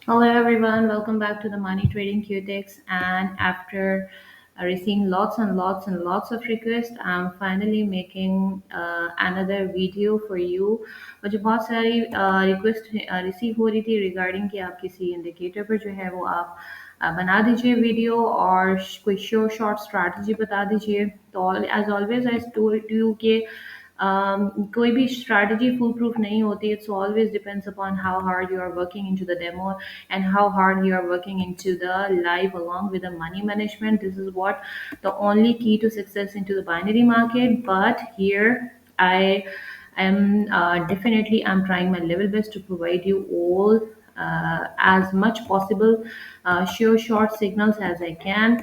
Hello everyone, welcome back to the Money Trading QTechs. And after receiving lots and lots and lots of requests, I'm finally making another video for you. मुझे बहुत सारी request receive हो रही थी regarding कि आप किसी indicator पर जो है वो आप बना दीजिए वीडियो और कोई शॉर्ट स्ट्रैटेजी बता दीजिए। तो as always I told you कि कोई भी strategy फुल प्रूफ नहीं होती. It's always depends upon how hard you are working into the demo and how hard you are working into the live along with the money management. This is what the only key to success into the binary market. But here I am definitely I'm trying my level best to provide you all as much possible sure short signals as I can.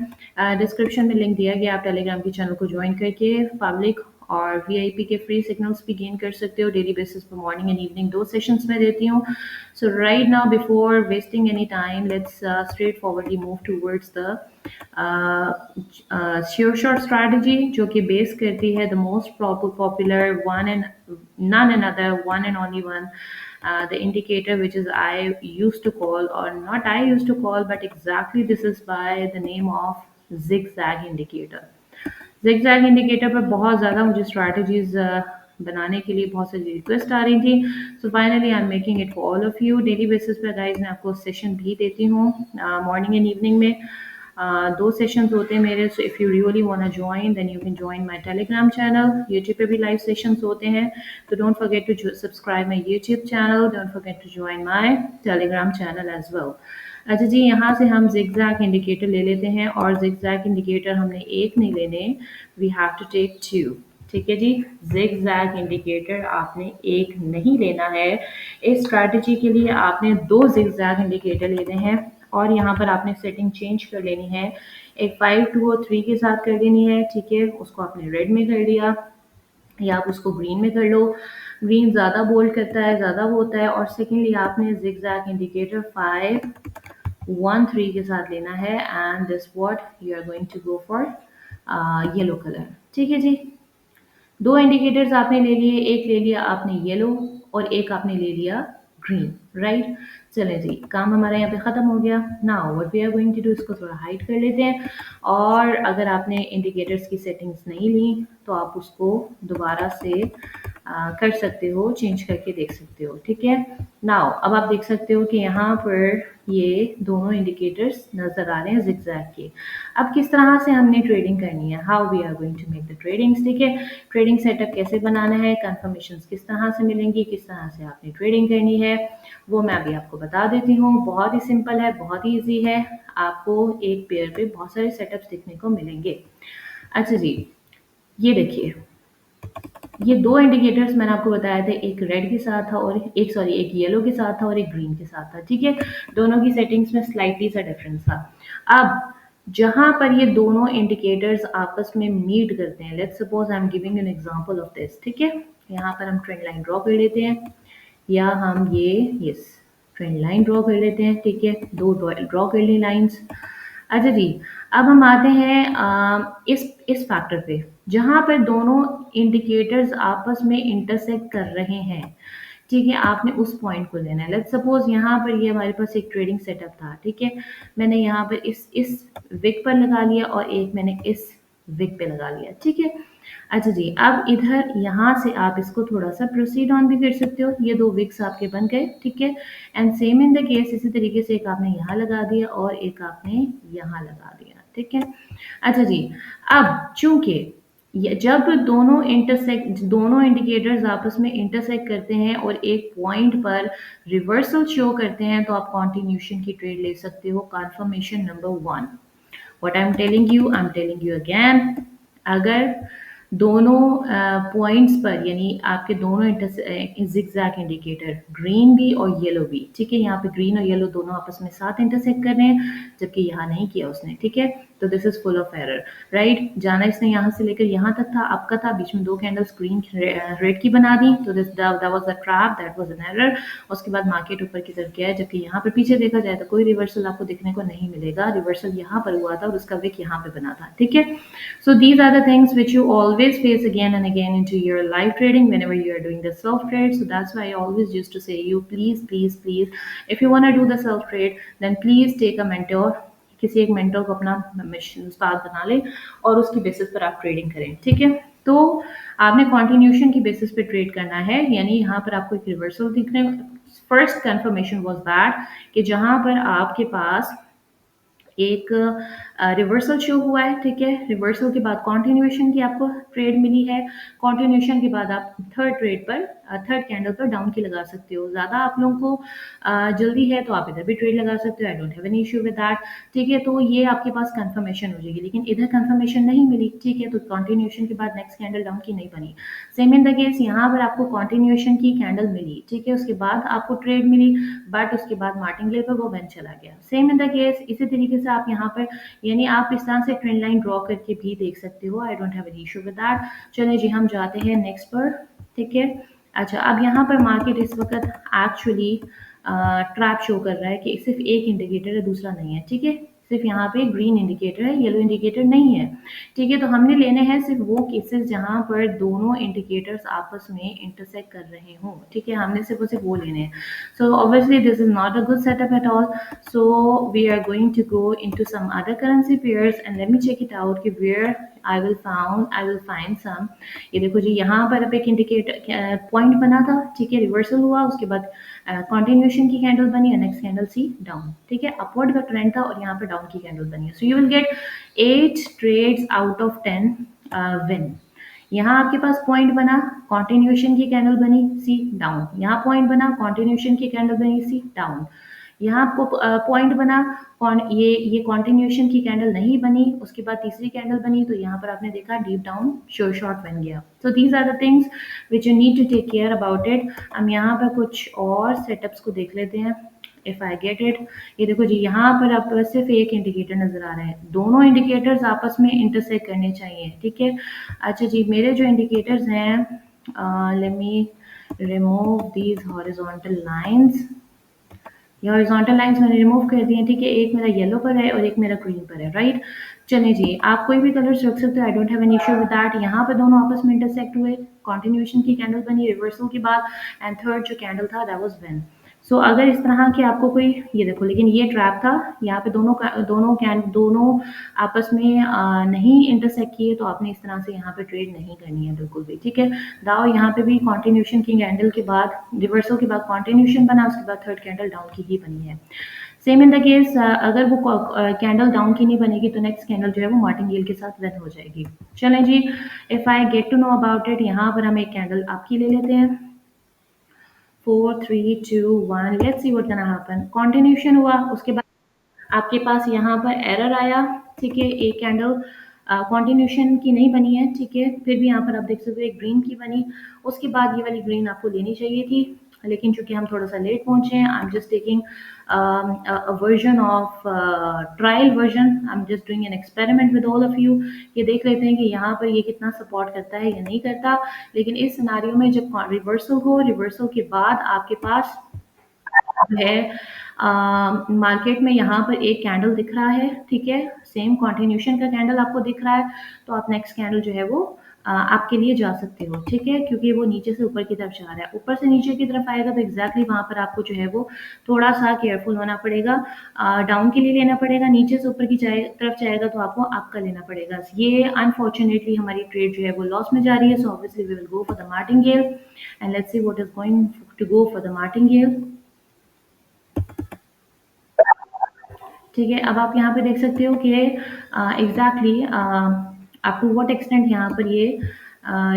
Description में link दिया गया, आप Telegram के channel को join करके public और VIP के free signals भी गेन कर सकते हो. डेली बेसिस पर मॉर्निंग एंड इवनिंग दो सेशंस में देती हूँ. So right now before wasting any time let's straight forwardly move towards the sure short strategy, जो कि बेस करती है the most popular one and none another one and only one, the indicator which is I used to call, or not I used to call, but exactly this is by the name of zigzag indicator. zigzag indicator पर बहुत ज़्यादा मुझे strategies बनाने के लिए बहुत सारी request आ रही थी. So finally I am making it for all of you. Daily basis पर गाइज मैं आपको सेशन भी देती हूँ मॉर्निंग एंड इवनिंग में. दो सेशंस होते हैं मेरे. So if you really want to join then you can join my Telegram channel. YouTube पे भी लाइव सेशंस होते हैं, तो don't forget to subscribe my YouTube channel. Don't forget to join my Telegram channel as well. अच्छा जी, यहाँ से हम जिगजैग इंडिकेटर ले लेते हैं, और जिगजैग इंडिकेटर हमने एक नहीं लेने, we have to take two. ठीक है जी, जिगजैग इंडिकेटर आपने एक नहीं लेना है. इस स्ट्रैटेजी के लिए आपने दो जिगजैग इंडिकेटर लेने हैं, और यहाँ पर आपने सेटिंग चेंज कर लेनी है. एक 5, 2 और 3 के साथ कर लेनी है. ठीक है, उसको आपने रेड में कर लिया या आप उसको ग्रीन में कर लो. ग्रीन ज़्यादा बोल्ड करता है, ज़्यादा वो होता है. और सेकेंडली आपने जिगजैग इंडिकेटर 5, 1, 3 के साथ लेना है. And this what you are going to go for yellow colour. ठीक है जी, दो इंडिकेटर्स आपने ले लिए, एक ले लिया आपने येलो और एक आपने ले लिया ग्रीन. राइट, चलें जी, काम हमारा यहाँ पे ख़त्म हो गया. Now what we are going to do, इसको थोड़ा हाइड कर लेते हैं. और अगर आपने इंडिकेटर्स की सेटिंग्स नहीं ली तो आप उसको दोबारा से कर सकते हो, चेंज करके देख सकते हो. ठीक है, नाउ अब आप देख सकते हो कि यहाँ पर ये दोनों इंडिकेटर्स नज़र आ रहे हैं जिगजैग के. अब किस तरह से हमने ट्रेडिंग करनी है, how we are going to make the tradings. ठीक है, ट्रेडिंग सेटअप कैसे बनाना है, कंफर्मेशंस किस तरह से मिलेंगी, किस तरह से आपने ट्रेडिंग करनी है, वो मैं अभी आपको बता देती हूँ. बहुत ही सिंपल है, बहुत ही ईजी है. आपको एक पेयर पे बहुत सारे सेटअप्स देखने को मिलेंगे. अच्छा जी, ये देखिए, ये दो इंडिकेटर्स मैंने आपको बताया थे, एक रेड के साथ था और एक येलो के साथ था और एक ग्रीन के साथ था. ठीक है, दोनों की सेटिंग्स में स्लाइटली सा डिफरेंस था. अब जहां पर ये दोनों इंडिकेटर्स आपस में मीट करते हैं, let's suppose I am giving an example of this. ठीक है, यहाँ पर हम ट्रेंड लाइन ड्रॉ कर लेते हैं, या हम ये यस ट्रेंड लाइन ड्रॉ कर लेते हैं. ठीक है, दो ड्रॉ कर ली लाइंस. अच्छा जी, अब हम आते हैं इस फैक्टर पे जहाँ पर दोनों इंडिकेटर्स आपस में इंटरसेक्ट कर रहे हैं. ठीक है, आपने उस पॉइंट को लेना है. लेट्स सपोज यहाँ पर ये हमारे पास एक ट्रेडिंग सेटअप था. ठीक है, मैंने यहाँ पर इस विक पर लगा लिया और एक मैंने इस विक पे लगा लिया. ठीक है, अच्छा जी, अब इधर यहाँ से आप इसको थोड़ा सा प्रोसीड ऑन भी कर सकते हो. ये दो विक्स आपके बन गए. ठीक है, and same in the case इसी तरीके से एक आपने यहाँ लगा दिया और एक आपने यहाँ लगा दिया. ठीक है, अच्छा जी, अब चूंकि जब दोनों इंडिकेटर्स आपस में इंटरसेक्ट करते हैं और एक पॉइंट पर रिवर्सल शो करते हैं, तो आप कॉन्टिन्यूशन की ट्रेड ले सकते हो. Confirmation number 1, what I am telling you again, अगर दोनों पॉइंट्स पर, यानी आपके दोनों जिगजैग इंडिकेटर ग्रीन भी और येलो भी. ठीक है, यहाँ पे ग्रीन और येलो दोनों आपस में साथ इंटरसेक्ट कर रहे हैं, जबकि यहाँ नहीं किया उसने. ठीक है, तो this is full of error, right. जाना इसने यहाँ से लेकर यहाँ तक था, आपका था, बीच में दो कैंडल्स ग्रीन रेड की बना दी, तो this that was a trap, that was an error. उसके बाद मार्केट ऊपर की तरफ गया है, जबकि यहाँ पे पीछे देखा जाए तो कोई रिवर्सल आपको देखने को नहीं मिलेगा। रिवर्सल यहाँ पर हुआ था और उसका विक यहाँ पे बना था, ठीक है। So these are the things which you always face again and again into your live trading whenever you are doing the self trade. So that's why I always used to say you please, please, please, if you want to do the self trade, then please take a mentor. किसी एक mentor को अपना उस्ताद बना ले और उसकी basis पर आप ट्रेडिंग करें, ठीक है। तो आपने कॉन्टिन्यूशन की बेसिस पे ट्रेड करना है, यानी यहाँ पर आपको एक रिवर्सल दिखने, फर्स्ट कंफर्मेशन वाज दैट कि जहां पर आपके पास एक रिवर्सल शो हुआ है, ठीक है। रिवर्सल के बाद कंटिन्यूएशन की आपको ट्रेड मिली है। कंटिन्यूएशन के बाद आप थर्ड ट्रेड पर थर्ड कैंडल पर डाउन की लगा सकते हो। ज़्यादा आप लोगों को जल्दी है तो आप इधर भी ट्रेड लगा सकते हो, I don't have any issue with that, ठीक है। तो ये आपके पास कंफर्मेशन हो जाएगी, लेकिन इधर कंफर्मेशन नहीं मिली, ठीक है, तो कंटिन्यूएशन के बाद नेक्स्ट कैंडल डाउन की नहीं बनी। सेम इन द केस यहाँ पर आपको कंटिन्यूएशन की कैंडल मिली, ठीक है, उसके बाद आपको ट्रेड मिली, बट उसके बाद मार्टिंगेल पर वो वेन चला गया। सेम इन द केस इसी तरीके से आप यहाँ पर, यानी आप इस तरह से ट्रेंड लाइन ड्रॉ करके भी देख सकते हो, I don't have any issue with that. चलिए जी, हम जाते हैं नेक्स्ट पर, ठीक है। अच्छा, अब यहाँ पर मार्केट इस वक्त एक्चुअली ट्रैप शो कर रहा है कि सिर्फ एक इंडिकेटर है, दूसरा नहीं है, ठीक है। सिर्फ यहाँ पे ग्रीन इंडिकेटर है, येलो इंडिकेटर नहीं है, ठीक है। तो हमने लेने हैं सिर्फ वो केसेस जहाँ पर दोनों इंडिकेटर्स आपस में इंटरसेक्ट कर रहे हों, ठीक है, हमने सिर्फ वो लेने हैं। So obviously this is not a good setup at all, so we are going to go into some other currency pairs and let me check it out कि where I will find some. ये देखो जी, यहाँ पर अब एक indicator point बना था, ठीक है, रिवर्सल हुआ, उसके बाद कंटिन्यूएशन की कैंडल बनी और नेक्स्ट कैंडल सी डाउन, ठीक है, अपवर्ड का ट्रेंड था और यहाँ पे डाउन की कैंडल बनी है। So you will get 8 trades out of 10 win. यहाँ आपके पास पॉइंट बना, कंटिन्यूएशन की कैंडल बनी, सी डाउन। यहाँ पॉइंट बना, कंटिन्यूएशन की कैंडल बनी, सी डाउन। यहाँ आपको पॉइंट बना, ये कंटिन्यूएशन की कैंडल नहीं बनी, उसके बाद तीसरी कैंडल बनी, तो यहाँ पर आपने देखा डीप डाउन शॉर्ट बन गया। So these are the things which you need to take care about it. हम यहाँ पर कुछ और सेटअप्स को देख लेते हैं, इफ आई गेट इट। ये देखो जी, यहाँ पर आपको सिर्फ एक इंडिकेटर नजर आ रहा है, दोनों इंडिकेटर्स आपस में इंटरसेक्ट करने चाहिए, ठीक है। अच्छा जी, मेरे जो इंडिकेटर्स हैं, let me remove these horizontal lines. ये हॉरिजॉन्टल लाइंस मैंने रिमूव कर दी हैं, ठीक है। एक मेरा येलो पर है और एक मेरा ग्रीन पर है, राइट। चलिए जी, आप कोई भी कलर रख सकते हो, I don't have an issue with that. यहाँ पे दोनों आपस में इंटरसेक्ट हुए, कंटिन्यूएशन की कैंडल बनी रिवर्सल के बाद, एंड थर्ड जो कैंडल था दैट वाज व्हेन। सो अगर इस तरह के आपको कोई, ये देखो, लेकिन ये ट्रैप था, यहाँ पे दोनों आपस में नहीं इंटरसेक्ट किए, तो आपने इस तरह से यहाँ पे ट्रेड नहीं करनी है बिल्कुल भी, ठीक है। दाव यहाँ पे भी कंटिन्यूएशन की कैंडल के बाद, रिवर्सल के बाद कंटिन्यूएशन बना, उसके बाद थर्ड कैंडल डाउन की ही बनी है। सेम इन द केस, अगर वो कैंडल डाउन की नहीं बनेगी तो नेक्स्ट कैंडल जो है वो मार्टिंगेल के साथ वेन हो जाएगी। चलें जी, if I get to know about it, यहाँ पर हम एक कैंडल आपकी ले लेते हैं। 4 3 2 1, let's see what gonna happen. Continuation हुआ, उसके बाद आपके पास यहाँ पर एरर आया, ठीक है, एक कैंडल कंटिन्यूएशन की नहीं बनी है, ठीक है, फिर भी यहाँ पर आप देख सकते हो एक ग्रीन की बनी। उसके बाद ये वाली ग्रीन आपको लेनी चाहिए थी, लेकिन चूंकि हम थोड़ा सा लेट पहुंचे हैं, I am just taking version of trial version, I am just doing an experiment with all of you. ये देख लेते हैं कि यहाँ पर ये कितना सपोर्ट करता है या नहीं करता। लेकिन इस सिनारियो में जब रिवर्सल हो, रिवर्सल के बाद आपके पास है मार्केट में यहाँ पर एक कैंडल दिख रहा है, ठीक है, सेम कंटिन्यूएशन का कैंडल आपको दिख रहा है, तो आप नेक्स्ट कैंडल जो है वो आपके लिए जा सकते हो, ठीक है, क्योंकि वो नीचे से ऊपर की तरफ जा रहा है। ऊपर से नीचे की तरफ आएगा तो एग्जैक्टली वहां पर आपको जो है वो थोड़ा सा केयरफुल होना पड़ेगा, डाउन के लिए लेना पड़ेगा। नीचे से ऊपर की तरफ जाएगा तो आपको आपका लेना पड़ेगा। ये अनफॉर्चुनेटली हमारी ट्रेड जो है वो लॉस में जा रही है, so obviously we will go for the martingale and let's see what is going to go for the martingale, ठीक है। अब आप यहाँ पे देख सकते हो कि exactly up to what extent यहाँ पर ये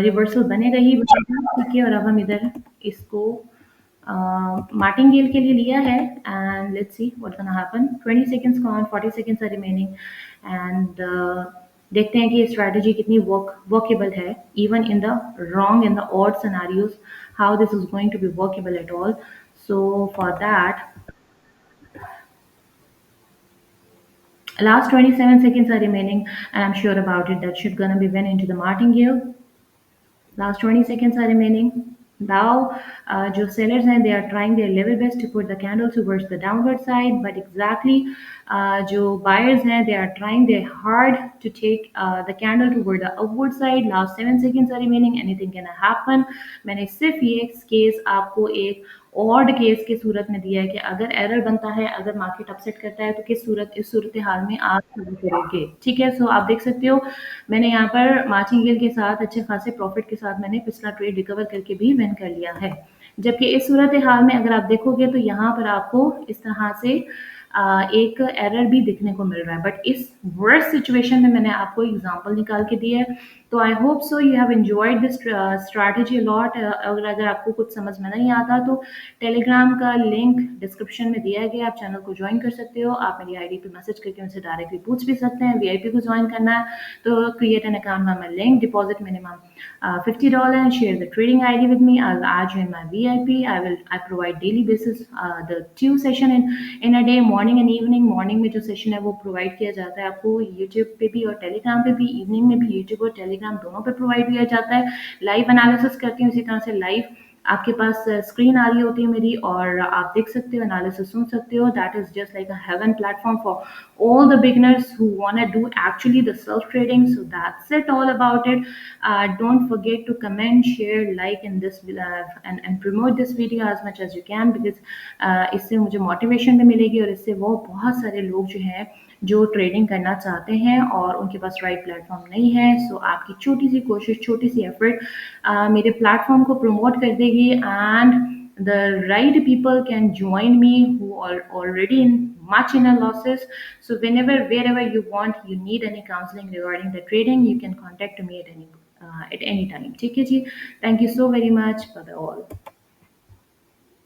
रिवर्सल बनेगा ही बनेगा, ठीक है। और अब हम इधर इसको मार्टिंगेल के लिए लिया है and let's see what gonna happen. 20 seconds gone, 40 seconds are remaining and देखते हैं कि ये स्ट्रैटेजी कितनी वर्केबल है, even in the wrong in the odd scenarios, how this is going to be workable at all. So for that Last 27 seconds are remaining, and I'm sure about it that should gonna be went into the martingale. Last 20 seconds are remaining. Now, जो sellers हैं, they are trying their level best to put the candle towards the downward side, but exactly जो buyers हैं, they are trying their hard to take the candle toward the upward side. Last 7 seconds are remaining. Anything can happen. मैंने सिर्फ ये case आपको एक odd case की सूरत में दिया है कि अगर एरर बनता है, अगर मार्केट अपसेट करता है, तो किस सूरत इस सूरत हाल में आप क्या करोगे। ठीक है, सो आप देख सकते हो मैंने यहाँ पर मार्चिंगेल के साथ अच्छे खासे प्रॉफिट के साथ मैंने पिछला ट्रेड रिकवर करके भी विन कर लिया है। जबकि इस सूरत हाल में अगर आप देखोगे तो यहाँ पर आपको इस तरह से एक एरर भी दिखने को मिल रहा है, बट इस वर्स्ट सिचुएशन में मैंने आपको एग्जांपल निकाल के दिया है। तो I hope so you have enjoyed this strategy lot. अगर आपको कुछ समझ में नहीं आता तो टेलीग्राम का लिंक डिस्क्रिप्शन में दिया गया, आप चैनल को ज्वाइन कर सकते हो। आप मेरी आईडी पे मैसेज करके उनसे डायरेक्टली पूछ भी सकते हैं। वीआईपी को ज्वाइन करना है तो create an account by my link, deposit minimum $50 and share the trading ID with me. I'll add you in my VIP. I provide daily basis the 2 session in a day, morning and evening. Morning में जो session है वो provide किया जाता है आपको YouTube पे भी और टेलीग्राम पे भी, इवनिंग में भी यूट्यूब और टेलीग्राम दोनों पे प्रोवाइड किया जाता है। लाइव एनालिसिस करती हूँ, इसी तरह से लाइव आपके पास स्क्रीन आ रही होती है मेरी और आप देख सकते हो, एनालिसिस सुन सकते हो। That is just like a heaven platform for all the beginners who want to do actually the self trading. So that's it all about it. Don't forget to comment, share, like in this and promote this video as much as you can, because इससे मुझे motivation भी मिलेगी और इससे वो बहुत सारे लोग जो हैं जो ट्रेडिंग करना चाहते हैं और उनके पास राइट प्लेटफॉर्म नहीं है। सो आपकी छोटी सी कोशिश, छोटी सी एफर्ट मेरे प्लेटफॉर्म को प्रमोट कर देगी, and the right people can join me who are already in much in a losses. So wherever you want, you need any counseling regarding the trading, you can contact me at any time. ठीक है जी, thank you so very much for the all.